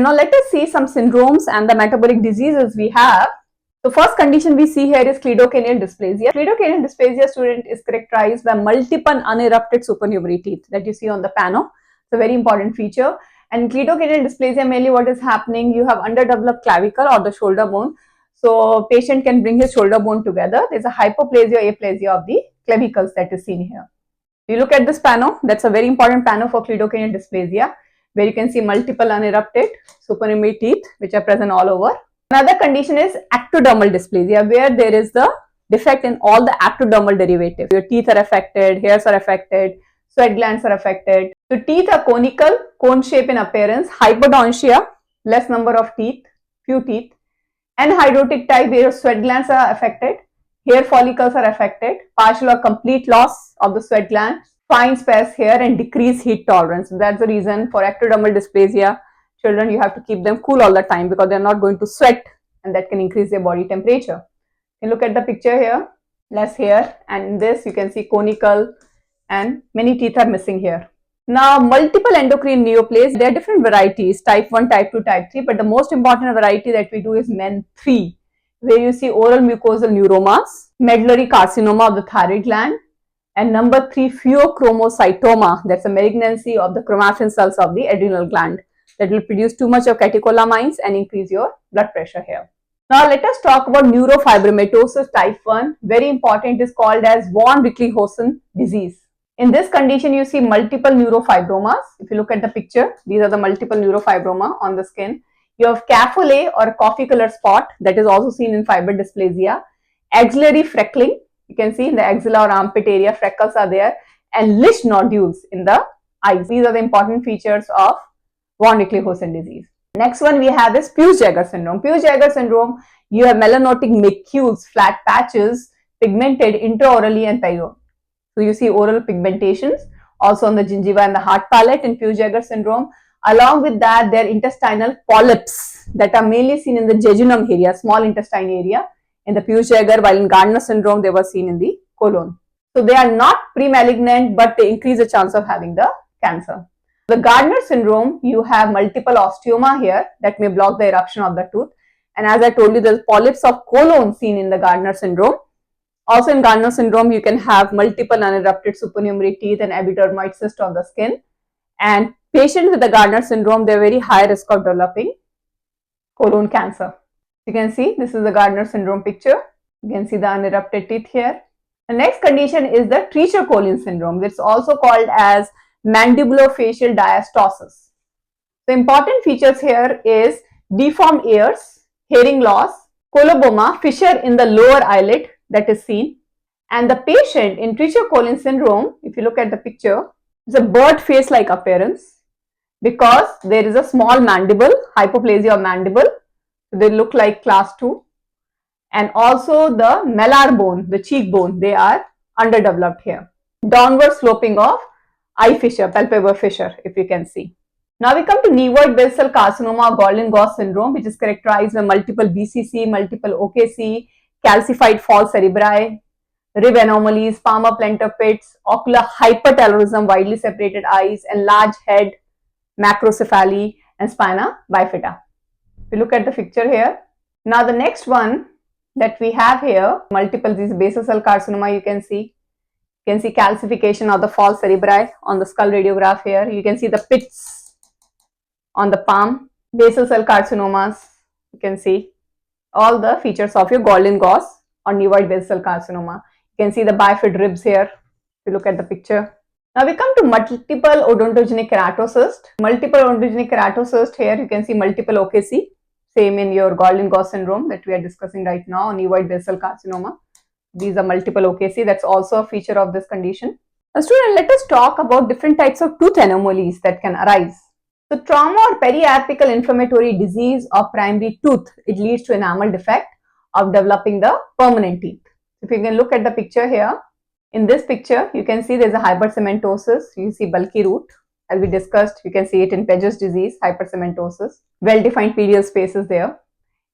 now let us see some syndromes and the metabolic diseases we have. The first condition we see here is cleidocranial dysplasia. Cleidocranial dysplasia, student, is characterized by multiple unerupted supernumerary teeth that you see on the pano. It's a very important feature. And cleidocranial dysplasia, mainly what is happening, you have underdeveloped clavicle or the shoulder bone. So patient can bring his shoulder bone together. There's a hyperplasia or aplasia of the clavicles that is seen here. You look at this pano, that's a very important pano for cleidocranial dysplasia, where you can see multiple unerupted supernumerary teeth which are present all over. Another condition is ectodermal dysplasia, where there is the defect in all the ectodermal derivatives. Your teeth are affected, hairs are affected, sweat glands are affected. So teeth are conical, cone shape in appearance, hypodontia, less number of teeth, few teeth, and hydrotic type, where sweat glands are affected, hair follicles are affected, partial or complete loss of the sweat glands, fine sparse hair, and decreased heat tolerance. That's the reason for ectodermal dysplasia. Children, you have to keep them cool all the time because they're not going to sweat, and that can increase their body temperature. You look at the picture here, less hair, and in this you can see conical and many teeth are missing here. Now, multiple endocrine neoplasias, there are different varieties, type 1, type 2, type 3, but the most important variety that we do is MEN3, where you see oral mucosal neuromas, medullary carcinoma of the thyroid gland, and number 3, pheochromocytoma, that's a malignancy of the chromatin cells of the adrenal gland that will produce too much of catecholamines and increase your blood pressure here. Now, let us talk about neurofibromatosis type 1, very important, is called as von Recklinghausen disease. In this condition, you see multiple neurofibromas. If you look at the picture, these are the multiple neurofibroma on the skin. You have caphole or coffee color spot that is also seen in fiber dysplasia, axillary freckling, you can see in the axilla or armpit area, freckles are there, and Lisch nodules in the eyes. These are the important features of von Recklinghausen disease. Next one we have is Peutz-Jeghers syndrome. Peutz-Jeghers syndrome, you have melanotic macules, flat patches, pigmented intraorally and perioral. So you see oral pigmentations also on the gingiva and the hard palate in Peutz-Jeghers syndrome. Along with that, there are intestinal polyps that are mainly seen in the jejunum area, small intestine area in the Peutz-Jeghers, while in Gardner syndrome they were seen in the colon. So they are not pre-malignant, but they increase the chance of having the cancer. The Gardner syndrome, you have multiple osteoma here that may block the eruption of the tooth. And as I told you, there's polyps of colon seen in the Gardner syndrome. Also in Gardner syndrome, you can have multiple unerupted supernumerary teeth and epidermoid cyst on the skin. And patients with the Gardner syndrome, they're very high risk of developing colon cancer. You can see this is the Gardner syndrome picture. You can see the unerupted teeth here. The next condition is the Treacher-Collins syndrome. It's also called as mandibulofacial diastosis. The important features here is deformed ears, hearing loss, coloboma, fissure in the lower eyelid that is seen, and the patient in Treacher-Collins syndrome, if you look at the picture, it's a bird face like appearance because there is a small mandible, hypoplasia of mandible, they look like class 2, and also the malar bone, the cheekbone, they are underdeveloped here. Downward sloping of eye fissure, palpebral fissure, if you can see. Now we come to nevoid basal carcinoma, Gorlin-Goss syndrome, which is characterized by multiple BCC, multiple OKC, calcified false cerebri, rib anomalies, palmar plantar pits, ocular hypertelorism, widely separated eyes, and large head, macrocephaly, and spina bifida. If you look at the picture here. Now the next one that we have here, multiple these basal cell carcinoma, you can see calcification of the false cerebri on the skull radiograph here. You can see the pits on the palm, basal cell carcinomas, you can see all the features of your Gorlin-Goss or nevoid basal cell carcinoma. You can see the bifid ribs here, if you look at the picture. Now we come to multiple odontogenic keratocyst. Multiple odontogenic keratocyst, here you can see multiple OKC, same in your Gorlin-Goss syndrome that we are discussing right now, nevoid basal carcinoma. These are multiple OKC, that's also a feature of this condition. Now student, let us talk about different types of tooth anomalies that can arise. So trauma or periapical inflammatory disease of primary tooth, it leads to enamel defect of developing the permanent teeth. If you can look at the picture here, in this picture, you can see there's a hypercementosis, you see bulky root. As we discussed, you can see it in Paget's disease, hypercementosis, well-defined perial spaces there.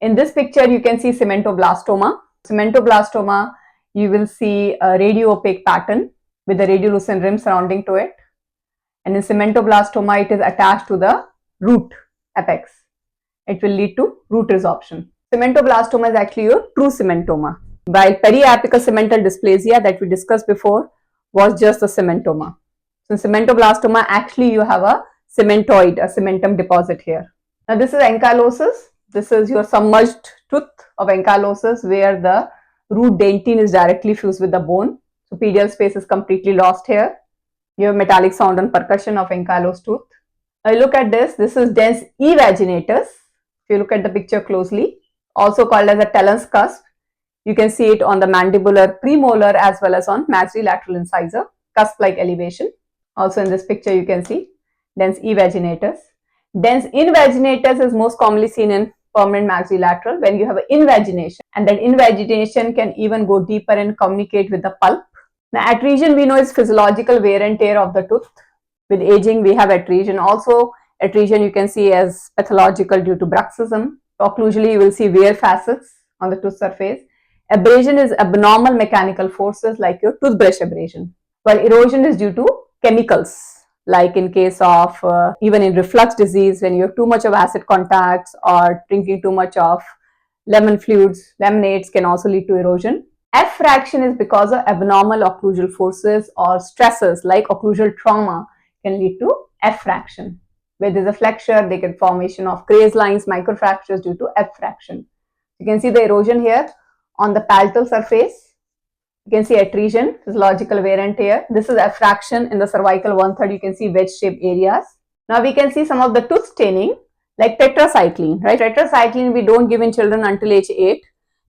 In this picture, you can see cementoblastoma. Cementoblastoma, you will see a radio-opaque pattern with a radiolucent rim surrounding to it. And in cementoblastoma, it is attached to the root apex. it will lead to root resorption. Cementoblastoma is actually a true cementoma, while periapical cemental dysplasia that we discussed before was just a cementoma. So cementoblastoma, actually you have a cementoid, a cementum deposit here. Now this is ankylosis. This is your submerged tooth of ankylosis where the root dentine is directly fused with the bone. So pedial space is completely lost here. You have metallic sound and percussion of ankylosed tooth. Now look at this. This is dens evaginatus. If you look at the picture closely, also called as a talus cusp. You can see it on the mandibular premolar as well as on maxillolateral incisor, cusp-like elevation. Also in this picture you can see dens evaginatus. Dens invaginatus is most commonly seen in permanent maxillolateral when you have an invagination, and that invagination can even go deeper and communicate with the pulp. Now atresion we know is physiological wear and tear of the tooth. With aging we have atresion. Also atresion you can see as pathological due to bruxism. Occlusally you will see wear facets on the tooth surface. Abrasion is abnormal mechanical forces like your toothbrush abrasion, while erosion is due to chemicals, like in case of even in reflux disease when you have too much of acid contacts or drinking too much of lemon fluids. Lemonades can also lead to erosion. F fraction is because of abnormal occlusal forces or stresses like occlusal trauma can lead to F fraction. Where there is a flexure, they get formation of Gray's lines, microfractures due to F fraction. You can see the erosion here on the palatal surface. You can see atresion, physiological wear and tear. This is F fraction in the cervical 1/3. You can see wedge-shaped areas. Now we can see some of the tooth staining like tetracycline, right? Tetracycline we don't give in children until age 8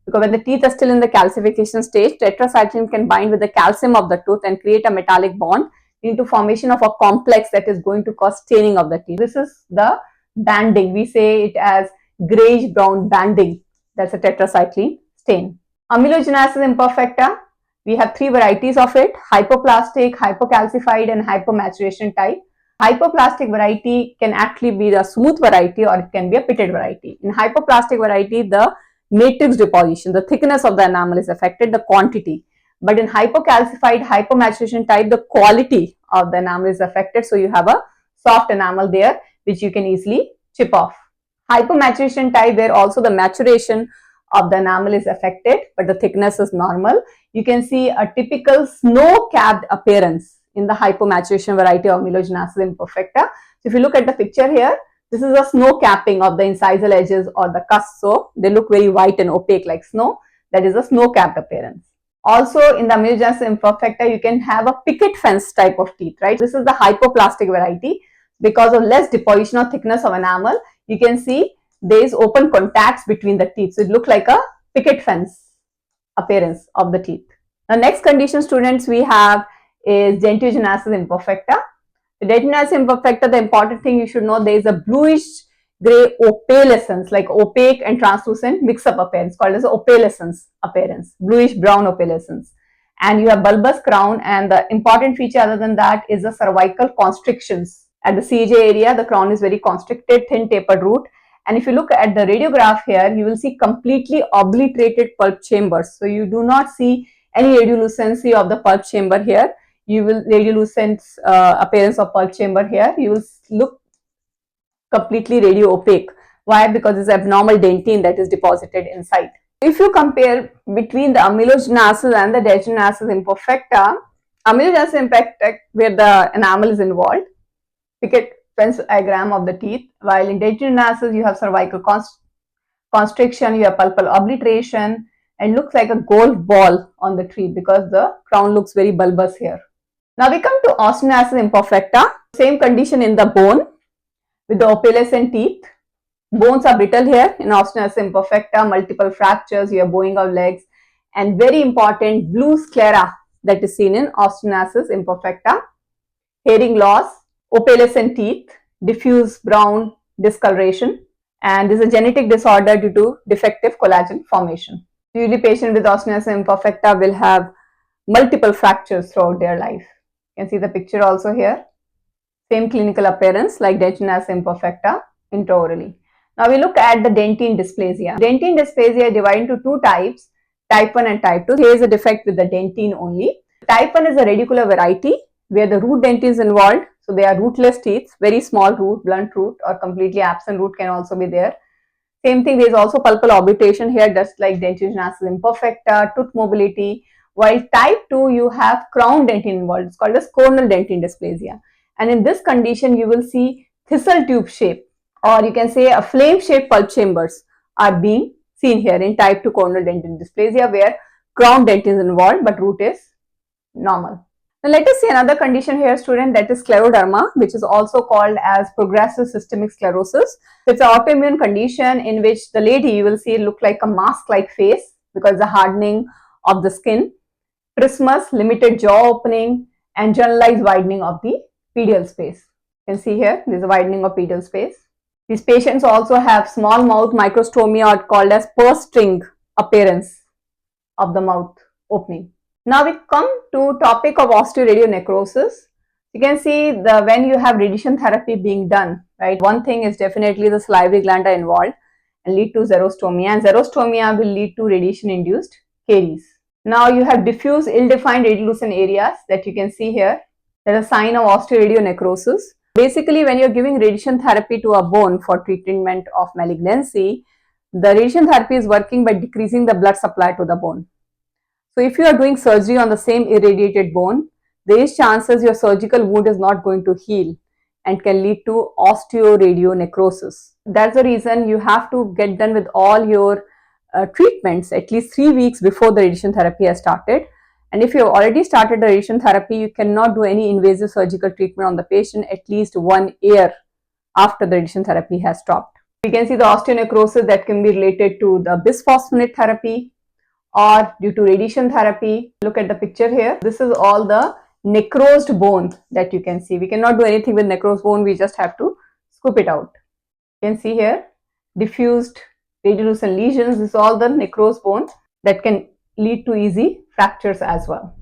because when the teeth are still in the calcification stage, tetracycline can bind with the calcium of the tooth and create a metallic bond into formation of a complex that is going to cause staining of the teeth. This is the banding. We say it as grayish brown banding. That's a tetracycline stain. Amelogenesis imperfecta. We have 3 varieties of it: hypoplastic, hypocalcified and hypomaturation type. Hypoplastic variety can actually be the smooth variety or it can be a pitted variety. In hypoplastic variety, the matrix deposition, the thickness of the enamel is affected, the quantity. But in hypocalcified, hypomaturation type, the quality of the enamel is affected. So you have a soft enamel there which you can easily chip off. Hypomaturation type where also the maturation of the enamel is affected but the thickness is normal. You can see a typical snow-capped appearance in the hypomaturation variety of Amelogenesis imperfecta. So if you look at the picture here, this is a snow capping of the incisal edges or the cusp. So they look very white and opaque like snow. That is a snow-capped appearance. Also in the Amelogenesis imperfecta, you can have a picket fence type of teeth, right? This is the hypoplastic variety. Because of less deposition or thickness of enamel, you can see there is open contacts between the teeth. So it looks like a picket fence appearance of the teeth. The next condition, students, we have is Dentinogenesis imperfecta. The Dentinogenesis imperfecta, the important thing you should know, there is a bluish gray opalescence, like opaque and translucent mix-up appearance called as opalescence appearance, bluish brown opalescence. And you have bulbous crown, and the important feature other than that is the cervical constrictions. At the CJ area, the crown is very constricted, thin tapered root. And if you look at the radiograph here, you will see completely obliterated pulp chambers. So you do not see any radiolucency of the pulp chamber here. You will radiolucent appearance of pulp chamber here. You will look completely radio opaque. Why? Because it's abnormal dentine that is deposited inside. If you compare between the amelogenesis and the dentinogenesis imperfecta, amelogenesis imperfecta where the enamel is involved, picket fence diagram of the teeth, while in dentinogenesis you have cervical constriction, you have pulpal obliteration, and looks like a golf ball on the tree because the crown looks very bulbous here. Now we come to Osteogenesis imperfecta. Same condition in the bone with the opalescent teeth. Bones are brittle here in Osteogenesis imperfecta, multiple fractures, you have bowing of legs, and very important blue sclera that is seen in Osteogenesis imperfecta. Hearing loss, opalescent teeth, diffuse brown discoloration, and this is a genetic disorder due to defective collagen formation. Usually patient with Osteogenesis imperfecta will have multiple fractures throughout their life. You can see the picture also here. Same clinical appearance like Dentinogenesis imperfecta intraorally. Now we look at the dentine dysplasia. Dentine dysplasia is divided into 2 types, type 1 and type 2. Here is a defect with the dentine only. Type 1 is a radicular variety where the root dentine is involved. So they are rootless teeth, very small root, blunt root, or completely absent root can also be there. Same thing, there is also pulpal orbitation here, just like Dentinogenesis imperfecta, tooth mobility. While type 2, you have crown dentine involved. It's called as cornal dentine dysplasia. And in this condition, you will see thistle tube shape, or you can say a flame shaped pulp chambers are being seen here in type 2 cornal dentine dysplasia, where crown dentine is involved but root is normal. Now let us see another condition here, student, that is scleroderma, which is also called as progressive systemic sclerosis. It's an autoimmune condition in which the lady, you will see, look like a mask-like face because the hardening of the skin, trismus, limited jaw opening, and generalized widening of the pedial space. You can see here, there is a widening of pedial space. These patients also have small mouth microstomia, or called as purse string appearance of the mouth opening. Now we come to topic of osteoradionecrosis. You can see when you have radiation therapy being done, right? One thing is definitely the salivary gland are involved and lead to xerostomia, and xerostomia will lead to radiation-induced caries. Now you have diffuse ill-defined radiolucent areas that you can see here. That is a sign of osteoradionecrosis. Basically, when you're giving radiation therapy to a bone for treatment of malignancy, the radiation therapy is working by decreasing the blood supply to the bone. So if you are doing surgery on the same irradiated bone, there is chances your surgical wound is not going to heal and can lead to osteoradionecrosis. That's the reason you have to get done with all your treatments at least 3 weeks before the radiation therapy has started. And if you have already started the radiation therapy, you cannot do any invasive surgical treatment on the patient at least 1 year after the radiation therapy has stopped. You can see the osteonecrosis that can be related to the bisphosphonate therapy or due to radiation therapy. Look at the picture here. This is all the necrosed bone that you can see. We cannot do anything with necrosed bone. We just have to scoop it out. You can see here diffused radiolucent lesions. This is all the necrosed bone that can lead to easy fractures as well.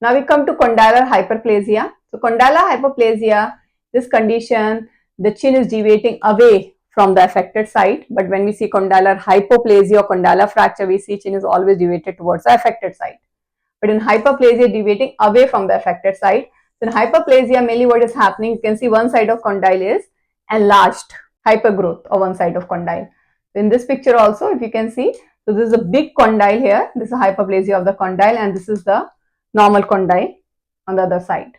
Now we come to condylar hyperplasia. So condylar hyperplasia, this condition, the chin is deviating away from the affected side, but when we see condylar hypoplasia or condylar fracture, we see chin is always deviated towards the affected side. But in hyperplasia, deviating away from the affected side. So in hyperplasia, mainly what is happening, you can see one side of condyle is enlarged, hypergrowth of one side of condyle. So in this picture also, if you can see, so this is a big condyle here. This is a hyperplasia of the condyle, and this is the normal condyle on the other side.